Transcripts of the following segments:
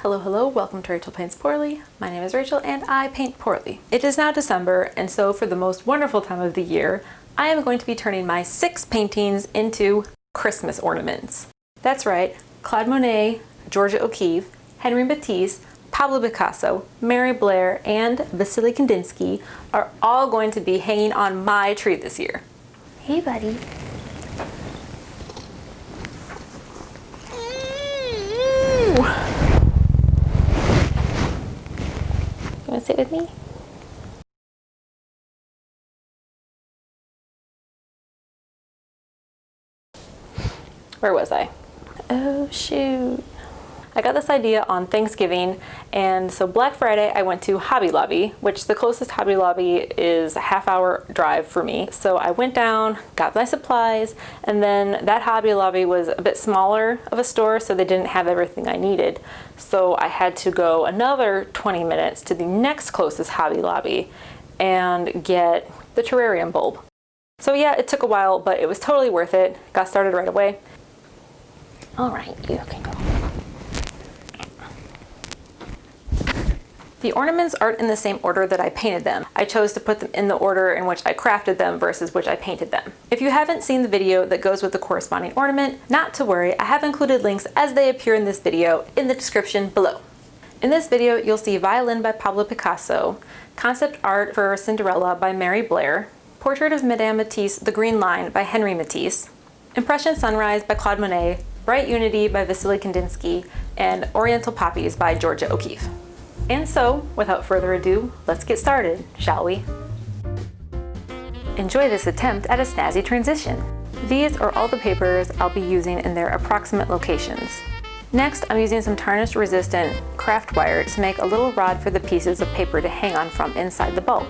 Hello, hello, welcome to Rachel Paints Poorly. My name is Rachel and I paint poorly. It is now December, and so for the most wonderful time of the year, I am going to be turning my 6 paintings into Christmas ornaments. That's right, Claude Monet, Georgia O'Keeffe, Henri Matisse, Pablo Picasso, Mary Blair, and Wassily Kandinsky are all going to be hanging on my tree this year. Hey, buddy. You want to sit with me? Where was I? Oh shoot. I got this idea on Thanksgiving, and so Black Friday I went to Hobby Lobby, which the closest Hobby Lobby is a half-hour drive for me. So I went down, got my supplies, and then that Hobby Lobby was a bit smaller of a store, so they didn't have everything I needed. So I had to go another 20 minutes to the next closest Hobby Lobby and get the terrarium bulb. So yeah, it took a while, but it was totally worth it. Got started right away. All right, you can go. The ornaments aren't in the same order that I painted them. I chose to put them in the order in which I crafted them versus which I painted them. If you haven't seen the video that goes with the corresponding ornament, not to worry, I have included links as they appear in this video in the description below. In this video, you'll see Violin by Pablo Picasso, concept art for Cinderella by Mary Blair, portrait of Madame Matisse, The Green Line by Henri Matisse, Impression Sunrise by Claude Monet, Bright Unity by Wassily Kandinsky, and Oriental Poppies by Georgia O'Keeffe. And so, without further ado, let's get started, shall we? Enjoy this attempt at a snazzy transition. These are all the papers I'll be using in their approximate locations. Next, I'm using some tarnish resistant craft wire to make a little rod for the pieces of paper to hang on from inside the bulb.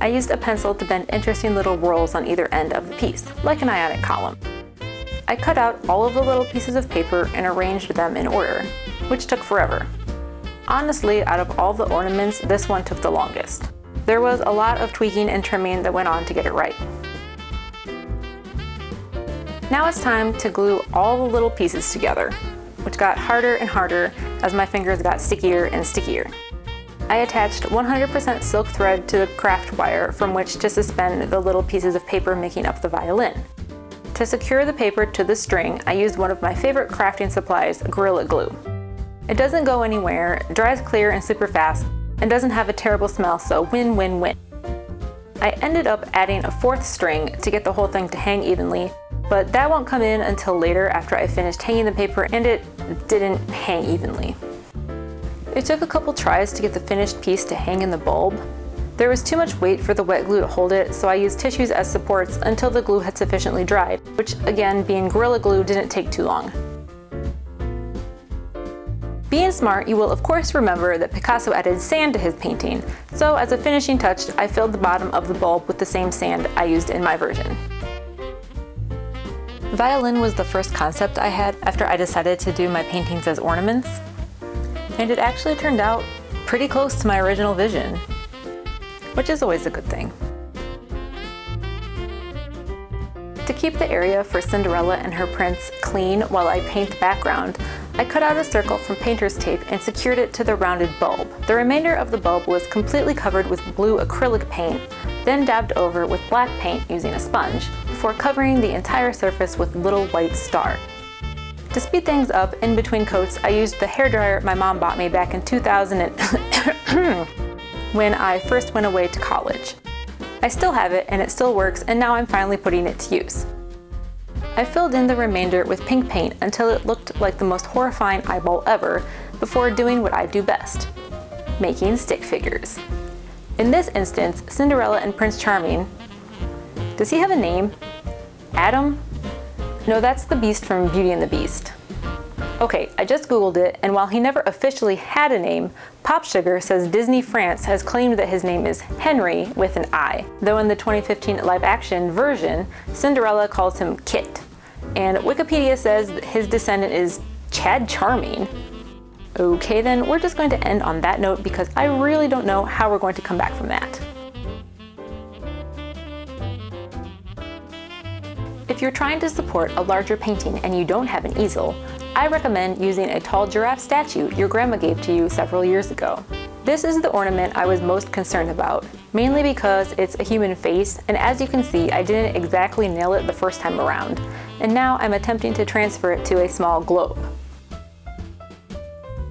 I used a pencil to bend interesting little whorls on either end of the piece, like an ionic column. I cut out all of the little pieces of paper and arranged them in order, which took forever. Honestly, out of all the ornaments, this one took the longest. There was a lot of tweaking and trimming that went on to get it right. Now it's time to glue all the little pieces together, which got harder and harder as my fingers got stickier and stickier. I attached 100% silk thread to the craft wire from which to suspend the little pieces of paper making up the violin. To secure the paper to the string, I used one of my favorite crafting supplies, Gorilla Glue. It doesn't go anywhere, dries clear and super fast, and doesn't have a terrible smell, so win-win-win. I ended up adding a 4th string to get the whole thing to hang evenly, but that won't come in until later after I finished hanging the paper and it didn't hang evenly. It took a couple tries to get the finished piece to hang in the bulb. There was too much weight for the wet glue to hold it, so I used tissues as supports until the glue had sufficiently dried, which again, being Gorilla Glue, didn't take too long. Being smart, you will of course remember that Picasso added sand to his painting, so as a finishing touch, I filled the bottom of the bulb with the same sand I used in my version. Violin was the first concept I had after I decided to do my paintings as ornaments, and it actually turned out pretty close to my original vision, which is always a good thing. To keep the area for Cinderella and her prince clean while I paint the background, I cut out a circle from painter's tape and secured it to the rounded bulb. The remainder of the bulb was completely covered with blue acrylic paint, then dabbed over with black paint using a sponge, before covering the entire surface with a little white star. To speed things up, in between coats, I used the hairdryer my mom bought me back in 2000 when I first went away to college. I still have it and it still works, and now I'm finally putting it to use. I filled in the remainder with pink paint until it looked like the most horrifying eyeball ever before doing what I do best, making stick figures. In this instance, Cinderella and Prince Charming. Does he have a name? Adam? No, that's the Beast from Beauty and the Beast. Okay, I just googled it, and while he never officially had a name, Pop Sugar says Disney France has claimed that his name is Henri with an I, though in the 2015 live-action version, Cinderella calls him Kit, and Wikipedia says that his descendant is Chad Charming. Okay then, we're just going to end on that note because I really don't know how we're going to come back from that. If you're trying to support a larger painting and you don't have an easel, I recommend using a tall giraffe statue your grandma gave to you several years ago. This is the ornament I was most concerned about, mainly because it's a human face, and as you can see, I didn't exactly nail it the first time around, and now I'm attempting to transfer it to a small globe.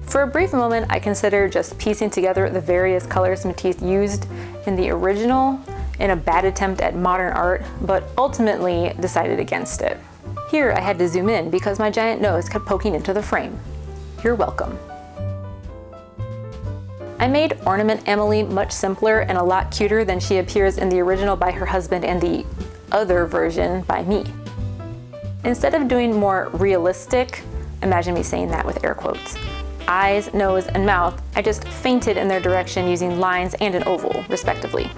For a brief moment, I considered just piecing together the various colors Matisse used in the original in a bad attempt at modern art, but ultimately decided against it. Here I had to zoom in because my giant nose kept poking into the frame. You're welcome. I made Ornament Emily much simpler and a lot cuter than she appears in the original by her husband and the other version by me. Instead of doing more realistic, imagine me saying that with air quotes, eyes, nose, and mouth, I just feinted in their direction using lines and an oval, respectively.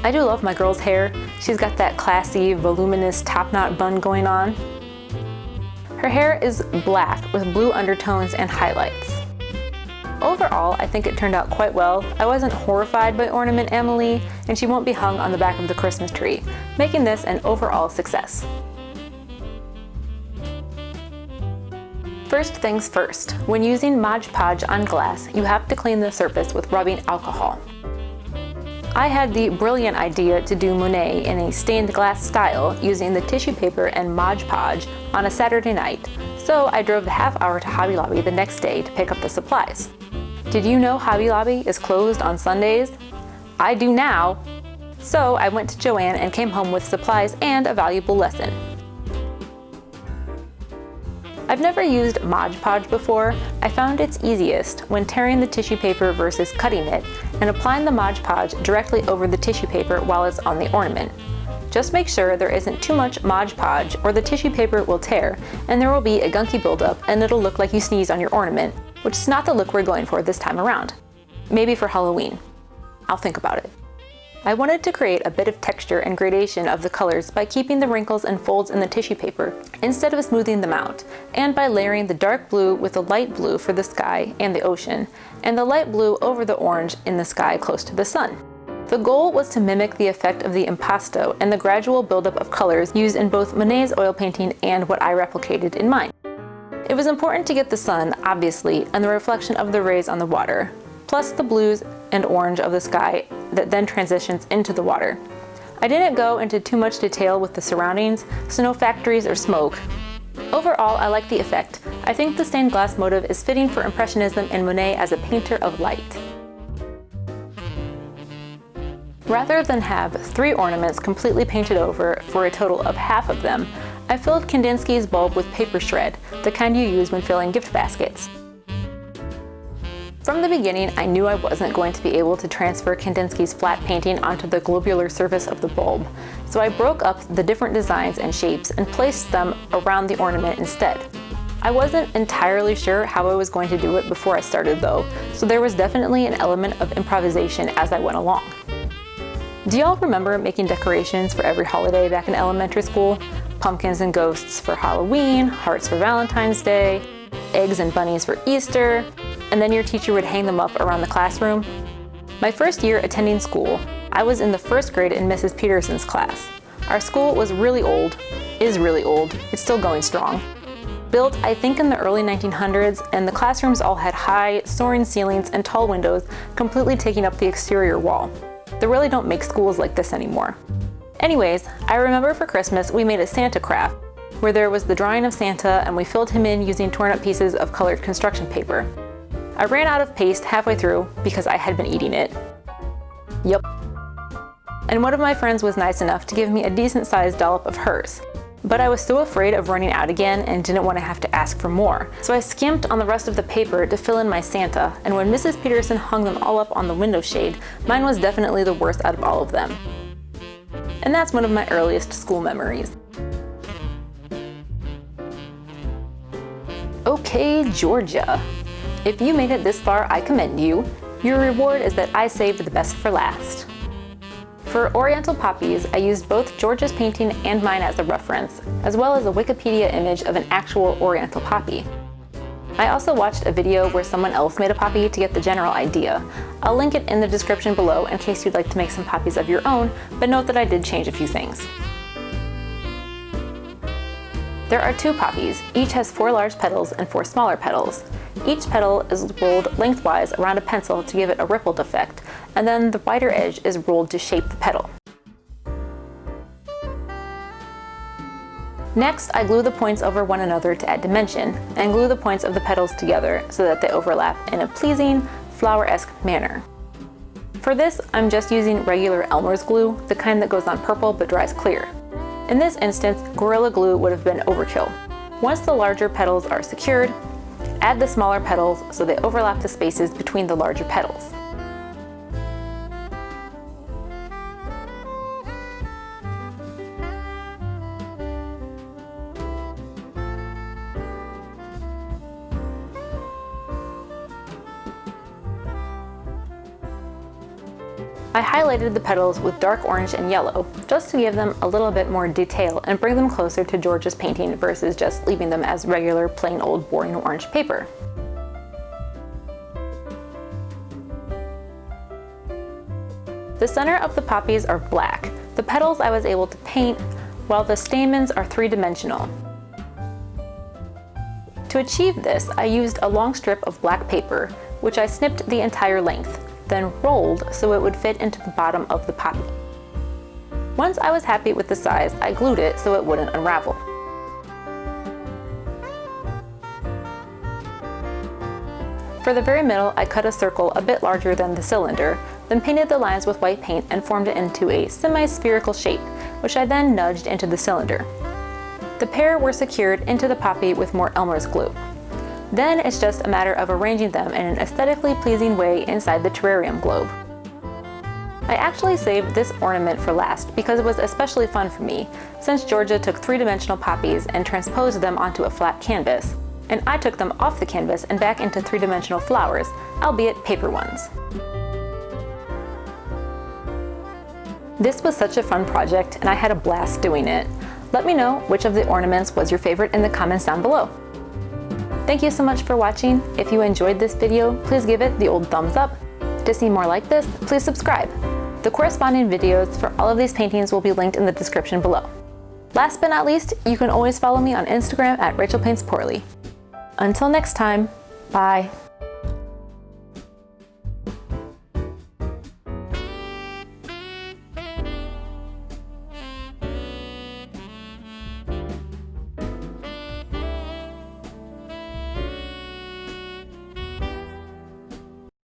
I do love my girl's hair. She's got that classy, voluminous top knot bun going on. Her hair is black with blue undertones and highlights. Overall, I think it turned out quite well. I wasn't horrified by Ornament Emily, and she won't be hung on the back of the Christmas tree, making this an overall success. First things first, when using Mod Podge on glass, you have to clean the surface with rubbing alcohol. I had the brilliant idea to do Monet in a stained glass style using the tissue paper and Mod Podge on a Saturday night, so I drove the half hour to Hobby Lobby the next day to pick up the supplies. Did you know Hobby Lobby is closed on Sundays? I do now! So I went to Joann and came home with supplies and a valuable lesson. I've never used Mod Podge before. I found it's easiest when tearing the tissue paper versus cutting it and applying the Mod Podge directly over the tissue paper while it's on the ornament. Just make sure there isn't too much Mod Podge or the tissue paper will tear and there will be a gunky buildup and it'll look like you sneezed on your ornament, which is not the look we're going for this time around. Maybe for Halloween. I'll think about it. I wanted to create a bit of texture and gradation of the colors by keeping the wrinkles and folds in the tissue paper instead of smoothing them out, and by layering the dark blue with the light blue for the sky and the ocean, and the light blue over the orange in the sky close to the sun. The goal was to mimic the effect of the impasto and the gradual buildup of colors used in both Monet's oil painting and what I replicated in mine. It was important to get the sun, obviously, and the reflection of the rays on the water, plus the blues and orange of the sky that then transitions into the water. I didn't go into too much detail with the surroundings, so no factories or smoke. Overall, I like the effect. I think the stained glass motif is fitting for Impressionism and Monet as a painter of light. Rather than have 3 ornaments completely painted over for a total of half of them, I filled Kandinsky's bulb with paper shred, the kind you use when filling gift baskets. From the beginning, I knew I wasn't going to be able to transfer Kandinsky's flat painting onto the globular surface of the bulb, so I broke up the different designs and shapes and placed them around the ornament instead. I wasn't entirely sure how I was going to do it before I started though, so there was definitely an element of improvisation as I went along. Do y'all remember making decorations for every holiday back in elementary school? Pumpkins and ghosts for Halloween, hearts for Valentine's Day, eggs and bunnies for Easter, and then your teacher would hang them up around the classroom? My first year attending school, I was in the 1st grade in Mrs. Peterson's class. Our school was really old, is really old, it's still going strong. Built, I think, in the early 1900s, and the classrooms all had high, soaring ceilings and tall windows completely taking up the exterior wall. They really don't make schools like this anymore. Anyways, I remember for Christmas we made a Santa craft, where there was the drawing of Santa and we filled him in using torn up pieces of colored construction paper. I ran out of paste halfway through because I had been eating it. Yup. And one of my friends was nice enough to give me a decent sized dollop of hers. But I was so afraid of running out again and didn't want to have to ask for more. So I skimped on the rest of the paper to fill in my Santa, and when Mrs. Peterson hung them all up on the window shade, mine was definitely the worst out of all of them. And that's one of my earliest school memories. Okay, Georgia. If you made it this far, I commend you. Your reward is that I saved the best for last. For Oriental Poppies, I used both Georgia's painting and mine as a reference, as well as a Wikipedia image of an actual Oriental poppy. I also watched a video where someone else made a poppy to get the general idea. I'll link it in the description below in case you'd like to make some poppies of your own, but note that I did change a few things. There are 2 poppies, each has 4 large petals and 4 smaller petals. Each petal is rolled lengthwise around a pencil to give it a rippled effect, and then the wider edge is rolled to shape the petal. Next, I glue the points over one another to add dimension, and glue the points of the petals together so that they overlap in a pleasing, flower-esque manner. For this, I'm just using regular Elmer's glue, the kind that goes on purple but dries clear. In this instance, Gorilla Glue would have been overkill. Once the larger petals are secured, add the smaller petals so they overlap the spaces between the larger petals. I highlighted the petals with dark orange and yellow, just to give them a little bit more detail and bring them closer to George's painting versus just leaving them as regular, plain old, boring orange paper. The center of the poppies are black. The petals I was able to paint, while the stamens are 3-dimensional. To achieve this, I used a long strip of black paper, which I snipped the entire length, then rolled so it would fit into the bottom of the poppy. Once I was happy with the size, I glued it so it wouldn't unravel. For the very middle, I cut a circle a bit larger than the cylinder, then painted the lines with white paint and formed it into a semi-spherical shape, which I then nudged into the cylinder. The pair were secured into the poppy with more Elmer's glue. Then it's just a matter of arranging them in an aesthetically pleasing way inside the terrarium globe. I actually saved this ornament for last because it was especially fun for me, since Georgia took 3-dimensional poppies and transposed them onto a flat canvas, and I took them off the canvas and back into 3-dimensional flowers, albeit paper ones. This was such a fun project and I had a blast doing it. Let me know which of the ornaments was your favorite in the comments down below. Thank you so much for watching. If you enjoyed this video, please give it the old thumbs up. To see more like this, please subscribe. The corresponding videos for all of these paintings will be linked in the description below. Last but not least, you can always follow me on Instagram at RachelPaintsPoorly. Until next time, bye.